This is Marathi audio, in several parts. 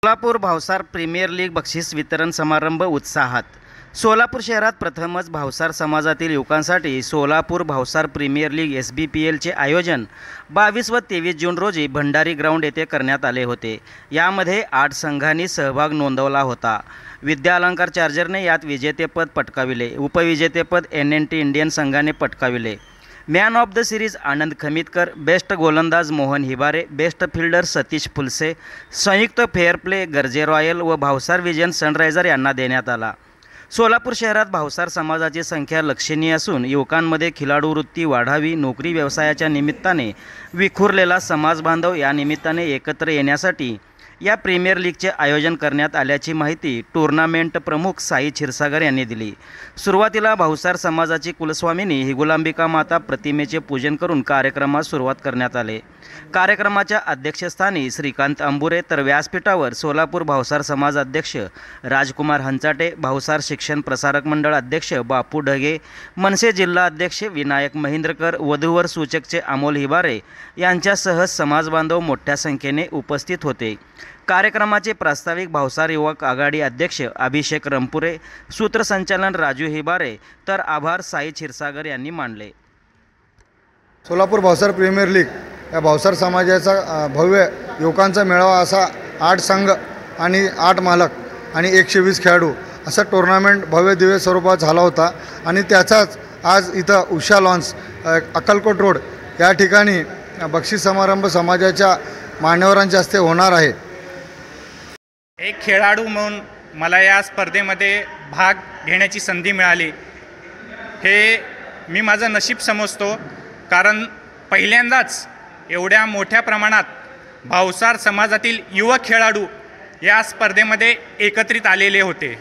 सोलापूर भावसार प्रीमियर लीग बक्षीस वितरण समारंभ उत्साहात। सोलापूर शहरात प्रथमच भावसार समाजातील युवकांसाठी सोलापूर भावसार प्रीमियर लीग SBPLचे आयोजन 22 व 23 जून रोजी भंडारी ग्राउंड येथे करण्यात आले होते। यामध्ये 8 संघांनी सहभाग नोंदवला होता। विद्या अलंकार चार्जरने यात विजेतेपद पटकाविले। उपविजेतेपद NNT इंडियन संघाने पटकाविले। Man of the series Anand Khamitkar, best गोलंदाज मोहन हिबारे, बेस्ट फिल्डर सतीश फुलसे, संयुक्त फेअर प्ले गर्जे रॉयल व भावसार विजन सनरायझर यांना देण्यात आला। सोलापूर शहरात भावसार समाजाची संख्या लक्षणीय असून युवकांमध्ये खिलाडू वृत्ती वाढावी, नोकरी व्यवसायाच्या निमित्ताने विखुरलेला समाज बांधव या निमित्ताने एकत्र येण्यासाठी या प्रीमियर लीगचे आयोजन करण्यात आल्याची माहिती टूर्नामेंट प्रमुख साई क्षीरसागर यांनी दिली। सुरुवातीला भावसार समाजाची कुलस्वामिनी हिंगोलांबिका माता प्रतिमेचे पूजन करून कार्यक्रमास सुरुवात करण्यात आले। कार्यक्रमाच्या अध्यक्षस्थानी श्रीकांत अंबुरे तर व्यासपीठावर सोलापूर भावसार समाज अध्यक्ष राजकुमार हंचाटे, भावसार शिक्षण प्रसारक मंडळ अध्यक्ष बापू ढगे, मनसे जिल्हा अध्यक्ष विनायक महिंद्रकर, वधूवर सूचकचे अमोल हिबारे यांच्यासह समाजबांधव मोठ्या संख्येने उपस्थित होते। कार्यक्रमाचे प्रास्ताविक भावसार युवक आघाडी अध्यक्ष अभिषेक रंपुरे, सूत्रसंचालन राजू हिबारे तर आभार साई क्षीरसागर यांनी मानले। सोलापूर भावसार प्रीमियर लीग या भावसार समाजाचा भव्य युवकांचा मेळावा असा 8 संघ आणि 8 मालक आणि 120 खेळाडू असा टुर्नामेंट भव्य दिव्य स्वरूपात झाला होता आणि त्याचाच आज इथं उषा लॉन्स अक्कलकोट रोड या ठिकाणी बक्षीस समारंभ समाजाच्या मान्यवरांच्या हस्ते होणार आहे। एक खेळाडू म्हणून मला या स्पर्धेमध्ये भाग घेण्याची संधी मिळाली हे मी माझं नशीब समजतो, कारण पहिल्यांदाच एवढ्या मोठ्या प्रमाणात भावसार समाजातील युवक खेळाडू या स्पर्धेमध्ये एकत्रित आलेले होते।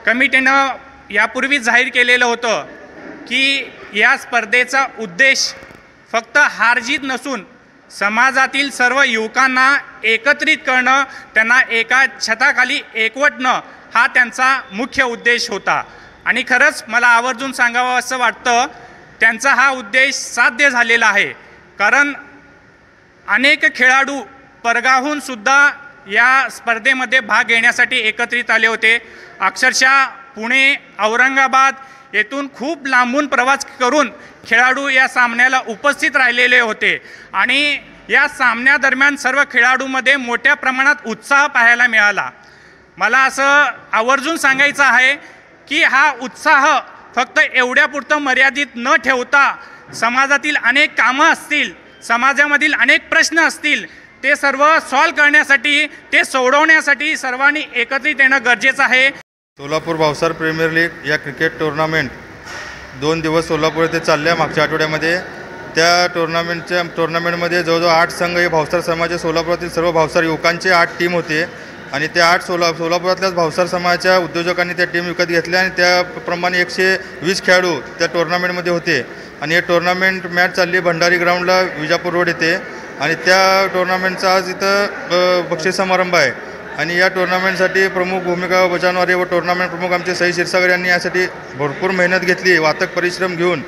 कमिटीनं यापूर्वी जाहीर केलेलं होतं की या स्पर्धेचा उद्देश फक्त हारजीत नसून समाजातील सर्व युवकांना एकत्रित करणं, त्यांना एका छताखाली एकवटणं हा त्यांचा मुख्य उद्देश होता। आणि खरंच मला आवर्जून सांगावं असं वाटतं, त्यांचा हा उद्देश साध्य झालेला आहे, कारण अनेक खेळाडू परगाहून सुद्धा या स्पर्धेमध्ये भाग घेण्यासाठी एकत्रित आले होते। अक्षरशः पुणे, औरंगाबाद येथून खूप लांबून प्रवास करून खेळाडू या सामन्याला उपस्थित राहिलेले होते आणि या सामन्यादरम्यान सर्व खेळाडूंमध्ये मोठ्या प्रमाणात उत्साह पाहायला मिळाला। मला असं आवर्जून सांगायचं आहे की हा उत्साह फक्त एवढ्यापुरतं मर्यादित न ठेवता समाजातील अनेक कामं असतील, समाजामधील अनेक प्रश्न असतील, ते सर्व सॉल्व करण्यासाठी, ते सोडवण्यासाठी सर्वांनी एकत्रित येणं गरजेचं आहे। सोलापूर भावसार प्रीमियर लीग या क्रिकेट टुर्नामेंट 2 दिवस सोलापूर येथे चालल्या मागच्या आठवड्यामध्ये। त्या टुर्नामेंटमध्ये जवळजवळ 8 संघ हे भावसार समाजाचे सोलापुरातील सर्व भावसार युवकांचे 8 टीम होते आणि त्या 8 सोलापुरातल्याच भावसार समाजाच्या उद्योजकांनी त्या टीम विकत घेतल्या आणि त्याप्रमाणे 120 खेळाडू त्या टुर्नामेंटमध्ये होते आणि हे टुर्नामेंट मॅच चालली भंडारी ग्राउंडला विजापूर रोड येथे आणि त्या टुर्नामेंटचा आज इथं बक्षीस समारंभ आहे आणि या टुर्नामेंटसाठी प्रमुख भूमिका बजावणारे व टुर्नामेंट प्रमुख आमचे साई क्षीरसागर यांनी यासाठी भरपूर मेहनत घेतली, वातक परिश्रम घेऊन